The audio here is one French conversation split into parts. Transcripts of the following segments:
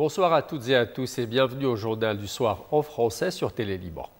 Bonsoir à toutes et à tous et bienvenue au Journal du Soir en français sur Télé Libre.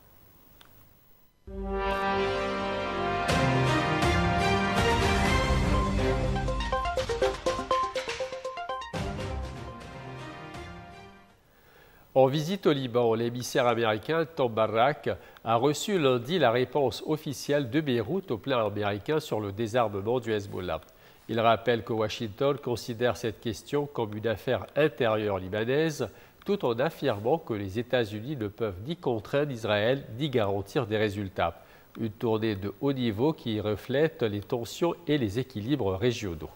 En visite au Liban, l'émissaire américain Tom Barrack a reçu lundi la réponse officielle de Beyrouth au plan américain sur le désarmement du Hezbollah. Il rappelle que Washington considère cette question comme une affaire intérieure libanaise, tout en affirmant que les États-Unis ne peuvent ni contraindre Israël ni garantir des résultats. Une tournée de haut niveau qui reflète les tensions et les équilibres régionaux.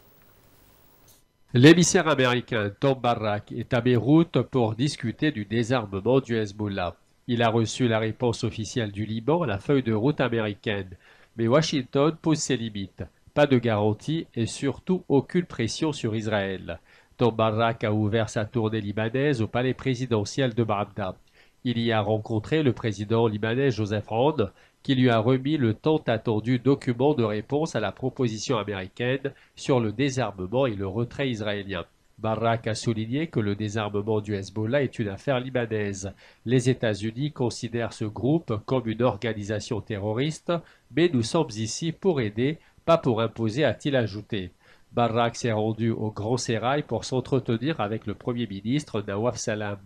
L'émissaire américain Tom Barrack est à Beyrouth pour discuter du désarmement du Hezbollah. Il a reçu la réponse officielle du Liban, la feuille de route américaine. Mais Washington pose ses limites. Pas de garantie et surtout aucune pression sur Israël. Tom Barrack a ouvert sa tournée libanaise au palais présidentiel de Bagdad. Il y a rencontré le président libanais Joseph Aoun, qui lui a remis le tant attendu document de réponse à la proposition américaine sur le désarmement et le retrait israélien. Barrack a souligné que le désarmement du Hezbollah est une affaire libanaise. Les États-Unis considèrent ce groupe comme une organisation terroriste, mais nous sommes ici pour aider, pas pour imposer, a-t-il ajouté. Barrack s'est rendu au Grand Sérail pour s'entretenir avec le Premier ministre Nawaf Salam.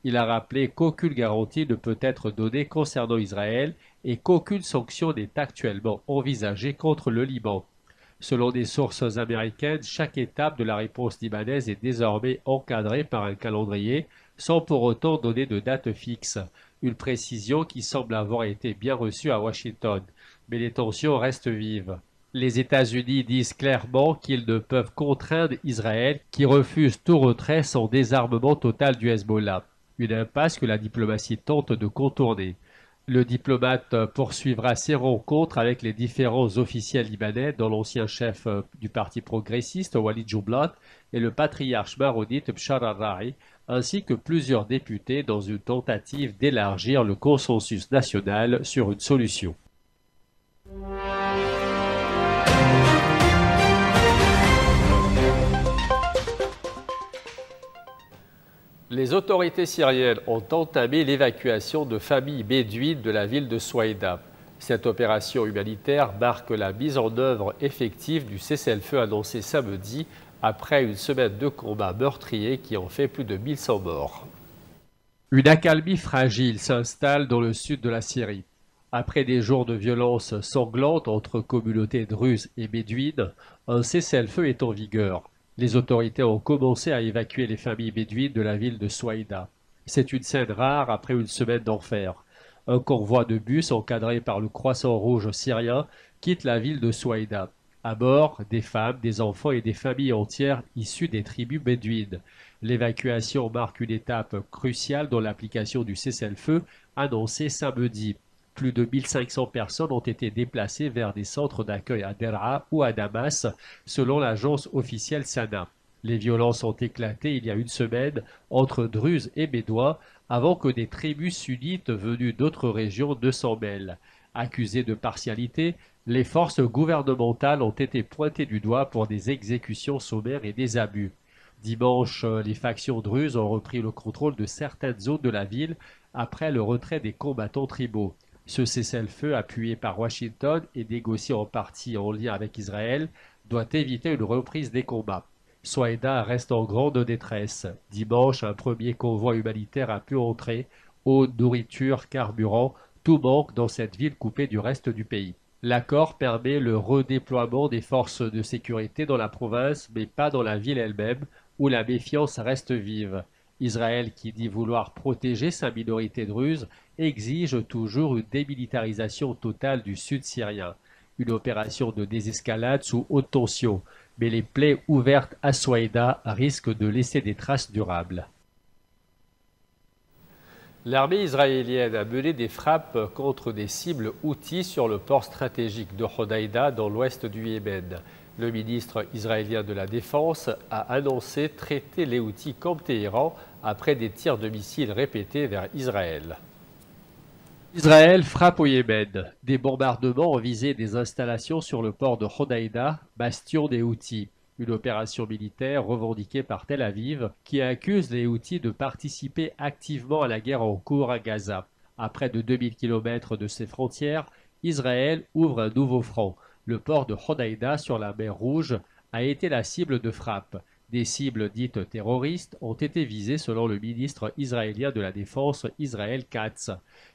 Il a rappelé qu'aucune garantie ne peut être donnée concernant Israël et qu'aucune sanction n'est actuellement envisagée contre le Liban. Selon des sources américaines, chaque étape de la réponse libanaise est désormais encadrée par un calendrier sans pour autant donner de date fixe. Une précision qui semble avoir été bien reçue à Washington. Mais les tensions restent vives. Les États-Unis disent clairement qu'ils ne peuvent contraindre Israël qui refuse tout retrait sans désarmement total du Hezbollah. Une impasse que la diplomatie tente de contourner. Le diplomate poursuivra ses rencontres avec les différents officiels libanais, dont l'ancien chef du parti progressiste, Walid Jumblat, et le patriarche maronite Bshar al-Ra'i, ainsi que plusieurs députés dans une tentative d'élargir le consensus national sur une solution. Les autorités syriennes ont entamé l'évacuation de familles bédouines de la ville de Souaïda. Cette opération humanitaire marque la mise en œuvre effective du cessez-le-feu annoncé samedi après une semaine de combats meurtriers qui ont fait plus de 1100 morts. Une accalmie fragile s'installe dans le sud de la Syrie. Après des jours de violence sanglante entre communautés druzes et bédouines, un cessez-le-feu est en vigueur. Les autorités ont commencé à évacuer les familles bédouines de la ville de Souaïda. C'est une scène rare après une semaine d'enfer. Un convoi de bus encadré par le Croissant Rouge syrien quitte la ville de Souaïda. À bord, des femmes, des enfants et des familles entières issues des tribus bédouines. L'évacuation marque une étape cruciale dans l'application du cessez-le-feu annoncé samedi. Plus de 1500 personnes ont été déplacées vers des centres d'accueil à Deraa ou à Damas, selon l'agence officielle Sana. Les violences ont éclaté il y a une semaine entre Druzes et Bédouins avant que des tribus sunnites venues d'autres régions ne s'en mêlent. Accusées de partialité, les forces gouvernementales ont été pointées du doigt pour des exécutions sommaires et des abus. Dimanche, les factions druzes ont repris le contrôle de certaines zones de la ville après le retrait des combattants tribaux. Ce cessez-le-feu, appuyé par Washington et négocié en partie en lien avec Israël, doit éviter une reprise des combats. Souaïda reste en grande détresse. Dimanche, un premier convoi humanitaire a pu entrer. Eau, nourriture, carburant, tout manque dans cette ville coupée du reste du pays. L'accord permet le redéploiement des forces de sécurité dans la province, mais pas dans la ville elle-même, où la méfiance reste vive. Israël, qui dit vouloir protéger sa minorité druze, exige toujours une démilitarisation totale du sud syrien. Une opération de désescalade sous haute tension, mais les plaies ouvertes à Souaïda risquent de laisser des traces durables. L'armée israélienne a mené des frappes contre des cibles houthis sur le port stratégique de Hodeïda dans l'ouest du Yémen. Le ministre israélien de la Défense a annoncé traiter les Houthis comme Téhéran après des tirs de missiles répétés vers Israël. Israël frappe au Yémen. Des bombardements ont visé des installations sur le port de Hodeïda, bastion des Houthis. une opération militaire revendiquée par Tel Aviv qui accuse les Houthis de participer activement à la guerre en cours à Gaza. À près de 2000 km de ses frontières, Israël ouvre un nouveau front. Le port de Hodeïda sur la mer Rouge a été la cible de frappe. Des cibles dites terroristes ont été visées selon le ministre israélien de la Défense Israël Katz.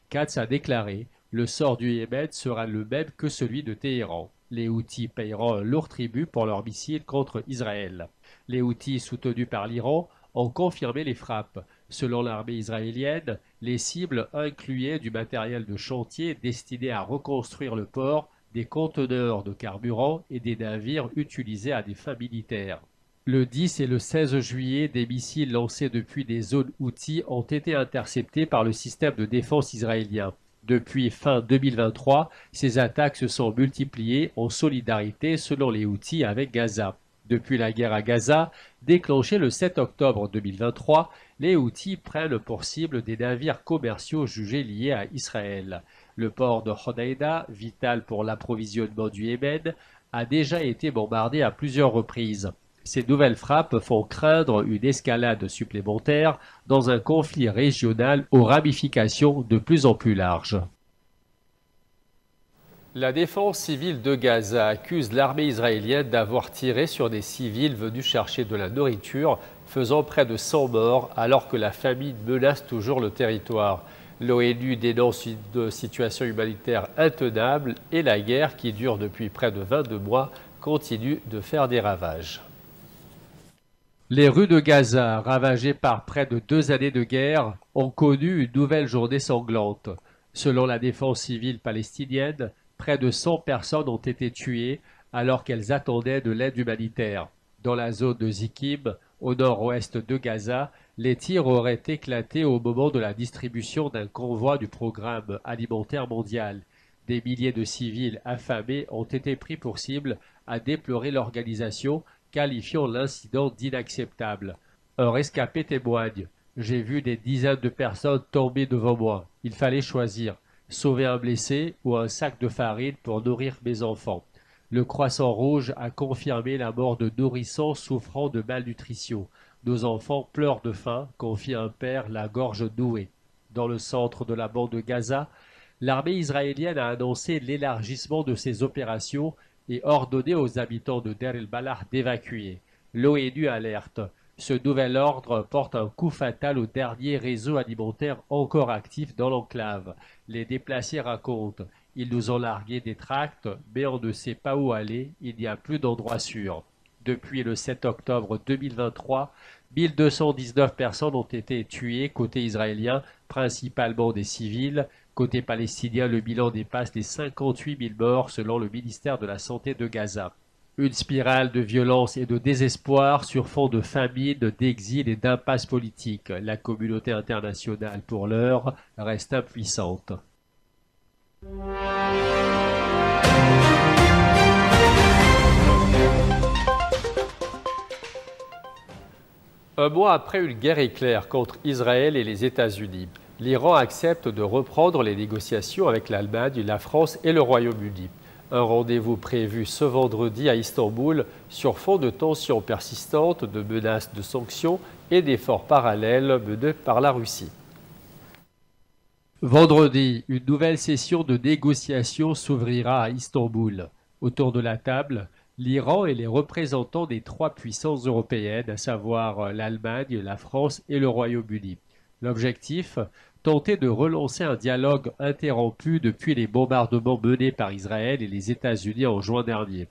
Katz a déclaré « Le sort du Yémen sera le même que celui de Téhéran. Les Houthis payeront un lourd tribut pour leurs missiles contre Israël. » Les Houthis, soutenus par l'Iran, ont confirmé les frappes. Selon l'armée israélienne, les cibles incluaient du matériel de chantier destiné à reconstruire le port, des conteneurs de carburant et des navires utilisés à des fins militaires. Le 10 et le 16 juillet, des missiles lancés depuis des zones Houthis ont été interceptés par le système de défense israélien. Depuis fin 2023, ces attaques se sont multipliées en solidarité selon les Houthis avec Gaza. Depuis la guerre à Gaza, déclenchée le 7 octobre 2023, les Houthis prennent pour cible des navires commerciaux jugés liés à Israël. Le port de Hodeïda, vital pour l'approvisionnement du Yémen, a déjà été bombardé à plusieurs reprises. Ces nouvelles frappes font craindre une escalade supplémentaire dans un conflit régional aux ramifications de plus en plus larges. La défense civile de Gaza accuse l'armée israélienne d'avoir tiré sur des civils venus chercher de la nourriture, faisant près de 100 morts alors que la famine menace toujours le territoire. L'ONU dénonce une situation humanitaire intenable et la guerre qui dure depuis près de 22 mois continue de faire des ravages. Les rues de Gaza, ravagées par près de 2 années de guerre, ont connu une nouvelle journée sanglante. Selon la défense civile palestinienne, près de 100 personnes ont été tuées alors qu'elles attendaient de l'aide humanitaire. Dans la zone de Zikim, au nord-ouest de Gaza, les tirs auraient éclaté au moment de la distribution d'un convoi du programme alimentaire mondial. Des milliers de civils affamés ont été pris pour cible, a déploré l'organisation, qualifiant l'incident d'inacceptable. Un rescapé témoigne. « J'ai vu des dizaines de personnes tomber devant moi. Il fallait choisir. Sauver un blessé ou un sac de farine pour nourrir mes enfants. » Le Croissant Rouge a confirmé la mort de nourrissons souffrant de malnutrition. « Nos enfants pleurent de faim », confie un père la gorge nouée. Dans le centre de la bande de Gaza, l'armée israélienne a annoncé l'élargissement de ses opérations et ordonné aux habitants de Deir el-Balah d'évacuer. L'ONU alerte. Ce nouvel ordre porte un coup fatal au dernier réseau alimentaire encore actif dans l'enclave. Les déplacés racontent. Ils nous ont largué des tracts, mais on ne sait pas où aller, il n'y a plus d'endroit sûr. Depuis le 7 octobre 2023, 1219 personnes ont été tuées côté israélien, principalement des civils. Côté palestinien, le bilan dépasse les 58 000 morts selon le ministère de la Santé de Gaza. Une spirale de violence et de désespoir sur fond de famine, d'exil et d'impasse politique. La communauté internationale, pour l'heure, reste impuissante. Un mois après une guerre éclair contre Israël et les États-Unis, l'Iran accepte de reprendre les négociations avec l'Allemagne, la France et le Royaume-Uni. Un rendez-vous prévu ce vendredi à Istanbul sur fond de tensions persistantes, de menaces de sanctions et d'efforts parallèles menés par la Russie. Vendredi, une nouvelle session de négociations s'ouvrira à Istanbul. Autour de la table, l'Iran et les représentants des 3 puissances européennes, à savoir l'Allemagne, la France et le Royaume-Uni. L'objectif, tenter de relancer un dialogue interrompu depuis les bombardements menés par Israël et les États-Unis en juin dernier.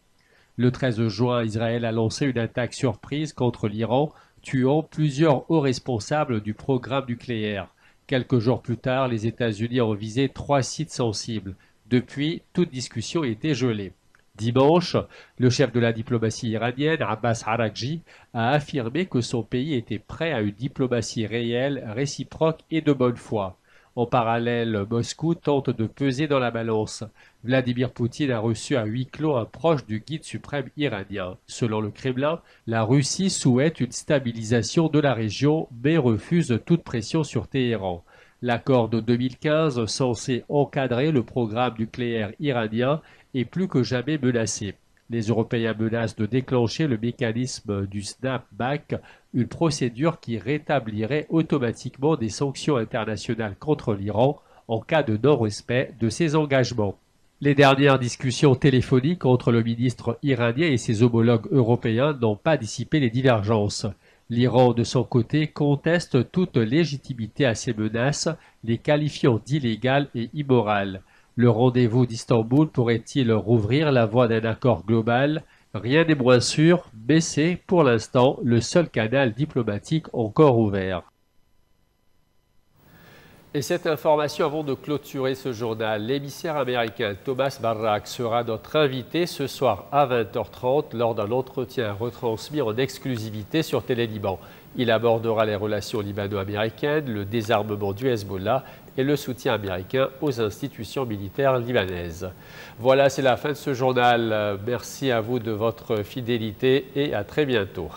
Le 13 juin, Israël a lancé une attaque surprise contre l'Iran, tuant plusieurs hauts responsables du programme nucléaire. Quelques jours plus tard, les États-Unis ont visé 3 sites sensibles. Depuis, toute discussion était gelée. Dimanche, le chef de la diplomatie iranienne, Abbas Araghchi, a affirmé que son pays était prêt à une diplomatie réelle, réciproque et de bonne foi. En parallèle, Moscou tente de peser dans la balance. Vladimir Poutine a reçu à huis clos un proche du guide suprême iranien. Selon le Kremlin, la Russie souhaite une stabilisation de la région, mais refuse toute pression sur Téhéran. L'accord de 2015, censé encadrer le programme nucléaire iranien, est plus que jamais menacé. Les Européens menacent de déclencher le mécanisme du snapback, une procédure qui rétablirait automatiquement des sanctions internationales contre l'Iran en cas de non-respect de ses engagements. Les dernières discussions téléphoniques entre le ministre iranien et ses homologues européens n'ont pas dissipé les divergences. L'Iran, de son côté, conteste toute légitimité à ces menaces, les qualifiant d'illégales et immorales. Le rendez-vous d'Istanbul pourrait-il rouvrir la voie d'un accord global? Rien n'est moins sûr, mais c'est, pour l'instant, le seul canal diplomatique encore ouvert. Et cette information avant de clôturer ce journal, l'émissaire américain Thomas Barrack sera notre invité ce soir à 20h30 lors d'un entretien retransmis en exclusivité sur Télé-Liban. Il abordera les relations libano-américaines, le désarmement du Hezbollah et le soutien américain aux institutions militaires libanaises. Voilà, c'est la fin de ce journal. Merci à vous de votre fidélité et à très bientôt.